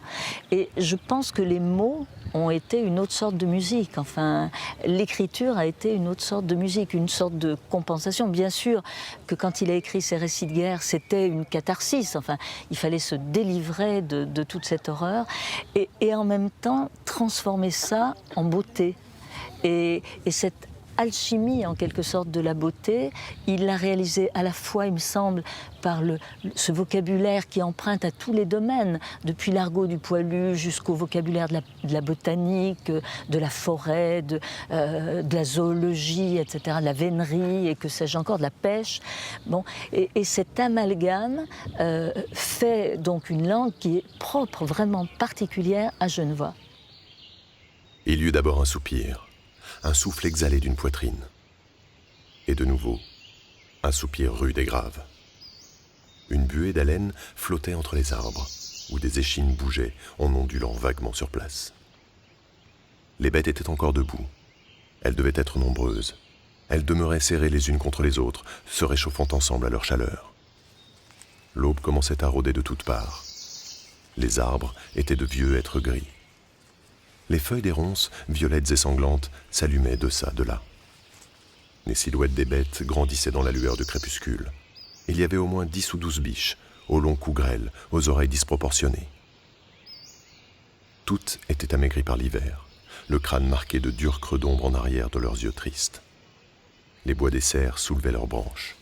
Et je pense que les mots ont été une autre sorte de musique. Enfin, l'écriture a été une autre sorte de musique, une sorte de compensation. Bien sûr que quand il a écrit ses récits de guerre, c'était une catharsis. Enfin, il fallait se délivrer de toute cette horreur et en même temps transformer ça en beauté. Et cette alchimie en quelque sorte de la beauté, il l'a réalisée à la fois, il me semble, par ce vocabulaire qui emprunte à tous les domaines, depuis l'argot du poilu jusqu'au vocabulaire de la botanique, de la forêt, de la zoologie, etc., de la vénerie et que sais-je encore, de la pêche. Bon, et cet amalgame fait donc une langue qui est propre, vraiment particulière à Genevoix. Il y eut d'abord un soupir, un souffle exhalé d'une poitrine. Et de nouveau, un soupir rude et grave. Une buée d'haleine flottait entre les arbres, où des échines bougeaient en ondulant vaguement sur place. Les bêtes étaient encore debout. Elles devaient être nombreuses. Elles demeuraient serrées les unes contre les autres, se réchauffant ensemble à leur chaleur. L'aube commençait à rôder de toutes parts. Les arbres étaient de vieux êtres gris. Les feuilles des ronces, violettes et sanglantes, s'allumaient de ça, de là. Les silhouettes des bêtes grandissaient dans la lueur du crépuscule. Il y avait au moins 10 ou 12 biches, aux longs cous grêles, aux oreilles disproportionnées. Toutes étaient amaigries par l'hiver, le crâne marqué de durs creux d'ombre en arrière de leurs yeux tristes. Les bois des cerfs soulevaient leurs branches.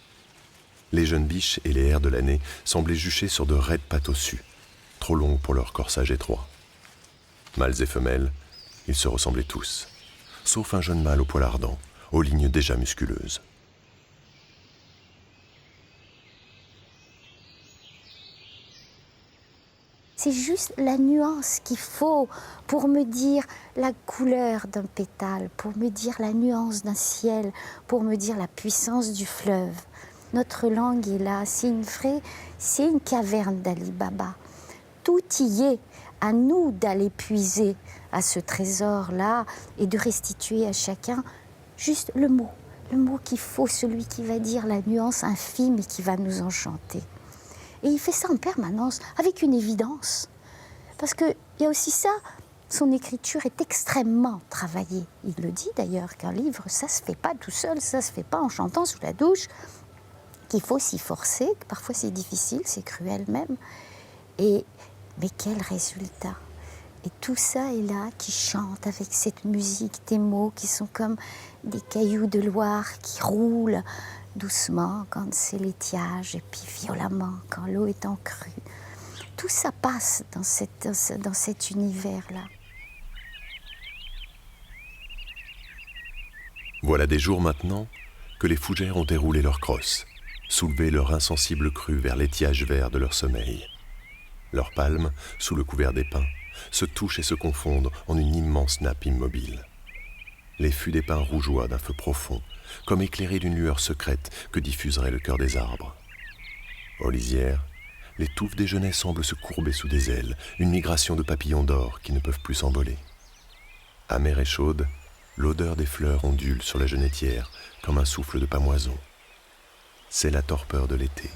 Les jeunes biches et les hairs de l'année semblaient jucher sur de raides pattes ossues, trop longues pour leur corsage étroit. Mâles et femelles, ils se ressemblaient tous, sauf un jeune mâle au poil ardent, aux lignes déjà musculeuses. C'est juste la nuance qu'il faut pour me dire la couleur d'un pétale, pour me dire la nuance d'un ciel, pour me dire la puissance du fleuve. Notre langue est là. C'est une caverne d'Ali Baba. Tout y est. À nous d'aller puiser à ce trésor-là et de restituer à chacun juste le mot qu'il faut, celui qui va dire la nuance infime et qui va nous enchanter. Et il fait ça en permanence, avec une évidence. Parce qu'il y a aussi ça, son écriture est extrêmement travaillée. Il le dit d'ailleurs qu'un livre, ça ne se fait pas tout seul, ça ne se fait pas en chantant sous la douche, qu'il faut s'y forcer, que parfois c'est difficile, c'est cruel même. Mais quel résultat! Et tout ça est là, qui chante avec cette musique, des mots qui sont comme des cailloux de Loire qui roulent doucement quand c'est l'étiage et puis violemment quand l'eau est en crue. Tout ça passe dans cet univers-là. Voilà des jours maintenant que les fougères ont déroulé leurs crosses, soulevé leur insensible crue vers l'étiage vert de leur sommeil. Leurs palmes, sous le couvert des pins, se touchent et se confondent en une immense nappe immobile. Les fûts des pins rougeoient d'un feu profond, comme éclairés d'une lueur secrète que diffuserait le cœur des arbres. Aux lisières, les touffes des genêts semblent se courber sous des ailes, une migration de papillons d'or qui ne peuvent plus s'envoler. Amère et chaude, l'odeur des fleurs ondule sur la genêtière comme un souffle de pâmoison. C'est la torpeur de l'été.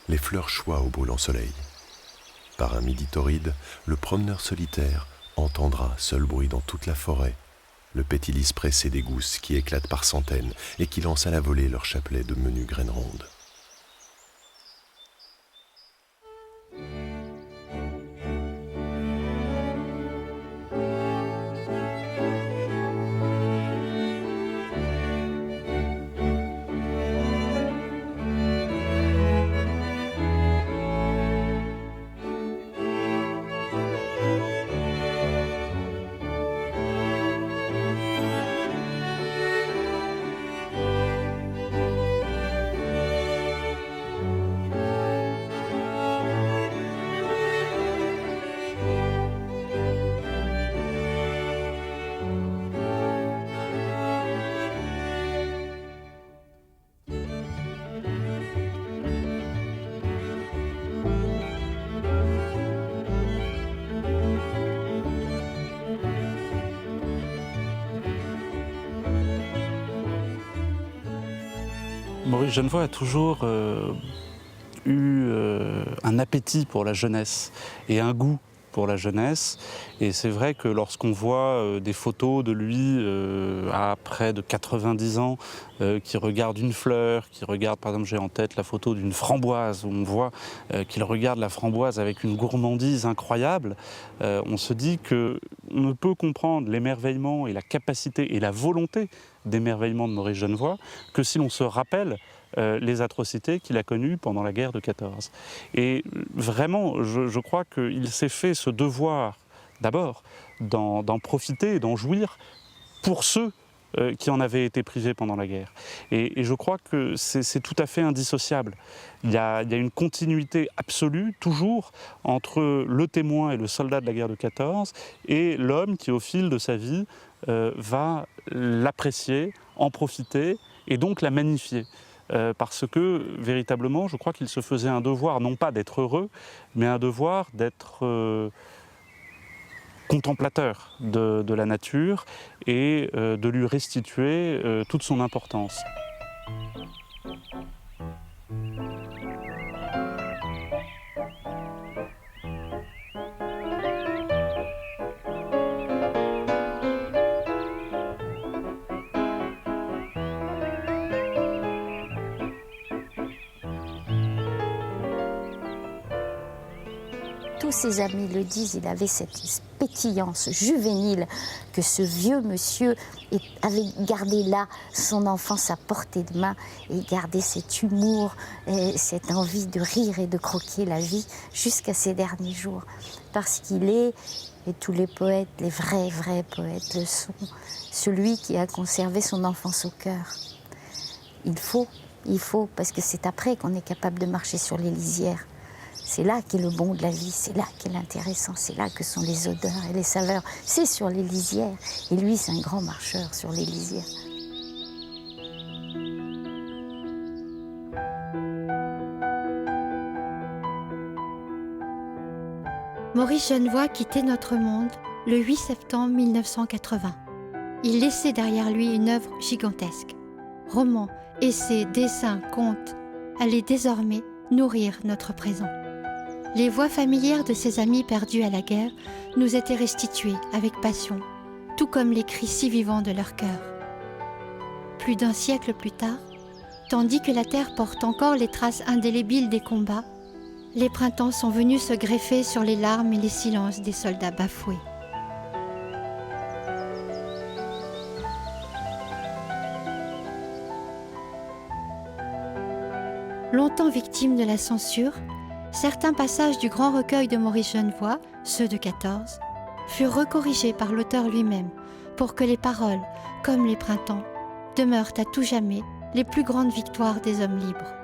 Les fleurs choient au brûlant soleil. Par un midi torride, le promeneur solitaire entendra, seul bruit dans toute la forêt, le pétilis pressé des gousses qui éclatent par centaines et qui lancent à la volée leur chapelet de menues graines rondes. Maurice Genevoix a toujours eu un appétit pour la jeunesse et un goût pour la jeunesse. Et c'est vrai que lorsqu'on voit des photos de lui à près de 90 ans, qui regarde une fleur, qui regarde, par exemple, j'ai en tête la photo d'une framboise, où on voit qu'il regarde la framboise avec une gourmandise incroyable, on se dit qu'on ne peut comprendre l'émerveillement et la capacité et la volonté d'émerveillement de Maurice Genevoix que si l'on se rappelle les atrocités qu'il a connues pendant la guerre de 14. Et vraiment, je crois qu'il s'est fait ce devoir, d'abord, d'en profiter et d'en jouir pour ceux qui en avaient été privés pendant la guerre. Et je crois que c'est tout à fait indissociable. Il y a une continuité absolue, toujours, entre le témoin et le soldat de la guerre de 14 et l'homme qui, au fil de sa vie, va l'apprécier, en profiter et donc la magnifier. Parce que, véritablement, je crois qu'il se faisait un devoir, non pas d'être heureux, mais un devoir d'être contemplateur de la nature et de lui restituer toute son importance. Tous ses amis le disent, il avait cette pétillance juvénile que ce vieux monsieur avait gardé là, son enfance à portée de main, et gardé cet humour, et cette envie de rire et de croquer la vie jusqu'à ses derniers jours. Parce qu'il est, et tous les poètes, les vrais poètes le sont, celui qui a conservé son enfance au cœur. Il faut, parce que c'est après qu'on est capable de marcher sur les lisières. C'est là qu'est le bon de la vie, c'est là qu'est l'intéressant, c'est là que sont les odeurs et les saveurs. C'est sur les lisières. Et lui, c'est un grand marcheur sur les lisières. Maurice Genevoix quittait notre monde le 8 septembre 1980. Il laissait derrière lui une œuvre gigantesque. Romans, essais, dessins, contes allaient désormais nourrir notre présent. Les voix familières de ses amis perdus à la guerre nous étaient restituées avec passion, tout comme les cris si vivants de leur cœur. Plus d'un siècle plus tard, tandis que la terre porte encore les traces indélébiles des combats, les printemps sont venus se greffer sur les larmes et les silences des soldats bafoués. Longtemps victimes de la censure, certains passages du grand recueil de Maurice Genevoix, ceux de 14, furent recorrigés par l'auteur lui-même pour que les paroles, comme les printemps, demeurent à tout jamais les plus grandes victoires des hommes libres.